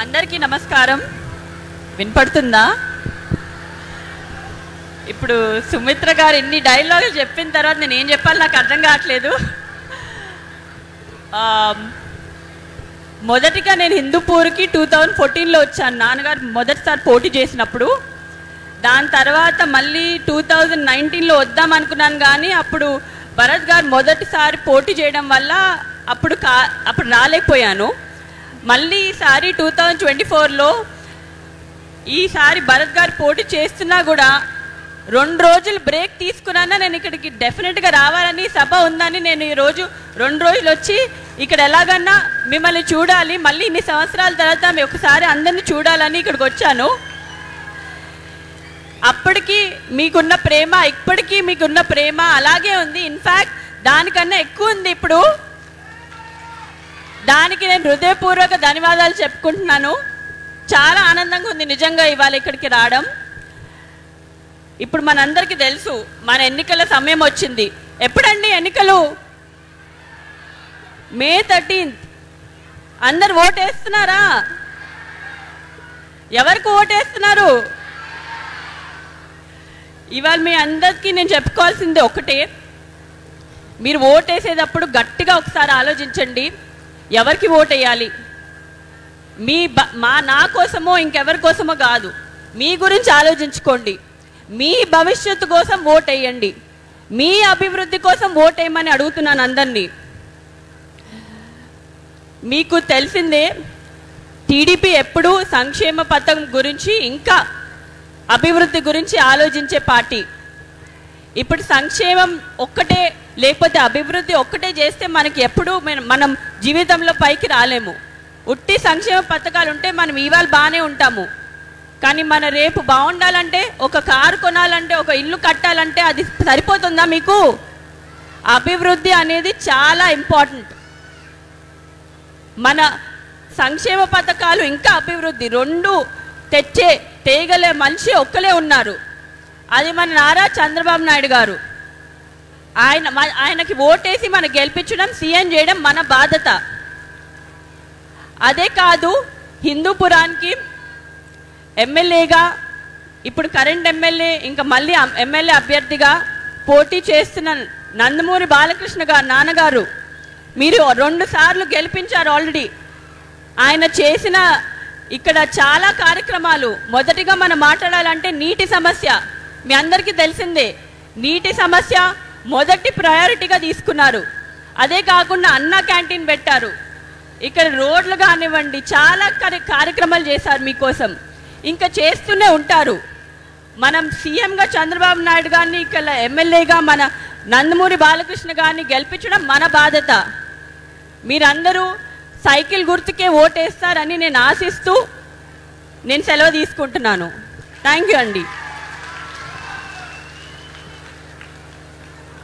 అందరికీ నమస్కారం. వినపడుతుందా? ఇప్పుడు సుమిత్ర గారు ఎన్ని డైలాగులు చెప్పిన తర్వాత నేను ఏం చెప్పాలి నాకు అర్థం కావట్లేదు. మొదటిగా నేను హిందూపూర్కి 2014లో వచ్చాను, నాన్నగారు మొదటిసారి పోటీ చేసినప్పుడు. దాని తర్వాత మళ్ళీ 2019లో వద్దాం అనుకున్నాను, కానీ అప్పుడు భరత్ గారు మొదటిసారి పోటీ చేయడం వల్ల అప్పుడు రాలేకపోయాను. మళ్ళీ ఈసారి 2024లో ఈసారి భరత్ గారు పోటీ చేస్తున్నా కూడా 2 రోజులు బ్రేక్ తీసుకున్నా నేను ఇక్కడికి డెఫినెట్గా రావాలని, సభ ఉందని నేను ఈరోజు 2 రోజులు వచ్చి ఇక్కడ ఎలాగన్నా మిమ్మల్ని చూడాలి, మళ్ళీ ఇన్ని సంవత్సరాల తర్వాత ఒకసారి అందరినీ చూడాలని ఇక్కడికి వచ్చాను. అప్పటికి మీకున్న ప్రేమ ఇప్పటికీ మీకున్న ప్రేమ అలాగే ఉంది, ఇన్ఫ్యాక్ట్ దానికన్నా ఎక్కువ ఉంది ఇప్పుడు. దానికి నేను హృదయపూర్వక ధన్యవాదాలు చెప్పుకుంటున్నాను. చాలా ఆనందంగా ఉంది నిజంగా ఇవాళ ఇక్కడికి రావడం. ఇప్పుడు మనందరికీ తెలుసు మన ఎన్నికల సమయం వచ్చింది. ఎప్పుడండి ఎన్నికలు? మే 13th. అందరు ఓటేస్తున్నారా? ఎవరికి ఓటేస్తున్నారు? ఇవాళ మీ అందరికీ నేను చెప్పుకోవాల్సింది ఒకటే, మీరు ఓటేసేటప్పుడు గట్టిగా ఒకసారి ఆలోచించండి, ఎవరికి ఓటేయాలి. నా కోసమో ఇంకెవరి కోసమో కాదు, మీ గురించి ఆలోచించుకోండి. మీ భవిష్యత్తు కోసం ఓటేయండి, మీ అభివృద్ధి కోసం ఓటేయమని అడుగుతున్నాను అందరినీ. మీకు తెలిసిందే, టీడీపీ ఎప్పుడూ సంక్షేమ పథకం గురించి ఇంకా అభివృద్ధి గురించి ఆలోచించే పార్టీ. ఇప్పుడు సంక్షేమం ఒక్కటే లేకపోతే అభివృద్ధి ఒక్కటే చేస్తే మనకి ఎప్పుడూ మనం జీవితంలో పైకి రాలేము. ఉట్టి సంక్షేమ పథకాలు ఉంటే మనం ఇవాళ బాగానే ఉంటాము, కానీ మన రేపు బాగుండాలంటే, ఒక కారు కొనాలంటే, ఒక ఇల్లు కట్టాలంటే అది సరిపోతుందా మీకు? అభివృద్ధి అనేది చాలా ఇంపార్టెంట్. మన సంక్షేమ పథకాలు ఇంకా అభివృద్ధి రెండు తేగలే మనిషి ఒక్కలే ఉన్నారు, అది మన నారా చంద్రబాబు నాయుడు గారు. ఆయనకి ఓటేసి మనం గెలిపించడం, సీఎం చేయడం మన బాధ్యత. అదే కాదు, హిందూపురానికి ఎమ్మెల్యేగా ఇప్పుడు కరెంట్ ఎమ్మెల్యే ఇంకా మళ్ళీ ఎమ్మెల్యే అభ్యర్థిగా పోటీ చేస్తున్న నందమూరి బాలకృష్ణ గారు నాన్నగారు, మీరు 2 సార్లు గెలిపించారు ఆల్రెడీ. ఆయన చేసిన ఇక్కడ చాలా కార్యక్రమాలు. మొదటిగా మనం మాట్లాడాలంటే నీటి సమస్య మీ అందరికీ తెలిసిందే. నీటి సమస్య మొదటి ప్రయారిటీగా తీసుకున్నారు. అదే కాకుండా అన్న క్యాంటీన్ పెట్టారు. ఇక్కడ రోడ్లు కానివ్వండి, చాలా కార్యక్రమాలు చేశారు మీకోసం, ఇంకా చేస్తూనే ఉంటారు. మనం సీఎంగా చంద్రబాబు నాయుడు గారిని, ఇక్కడ ఎమ్మెల్యేగా మన నందమూరి బాలకృష్ణ గారిని గెలిపించడం మన బాధ్యత. మీరందరూ సైకిల్ గుర్తుకే ఓటేస్తారని నేను ఆశిస్తూ నేను సెలవు తీసుకుంటున్నాను. థ్యాంక్ యూ అండి.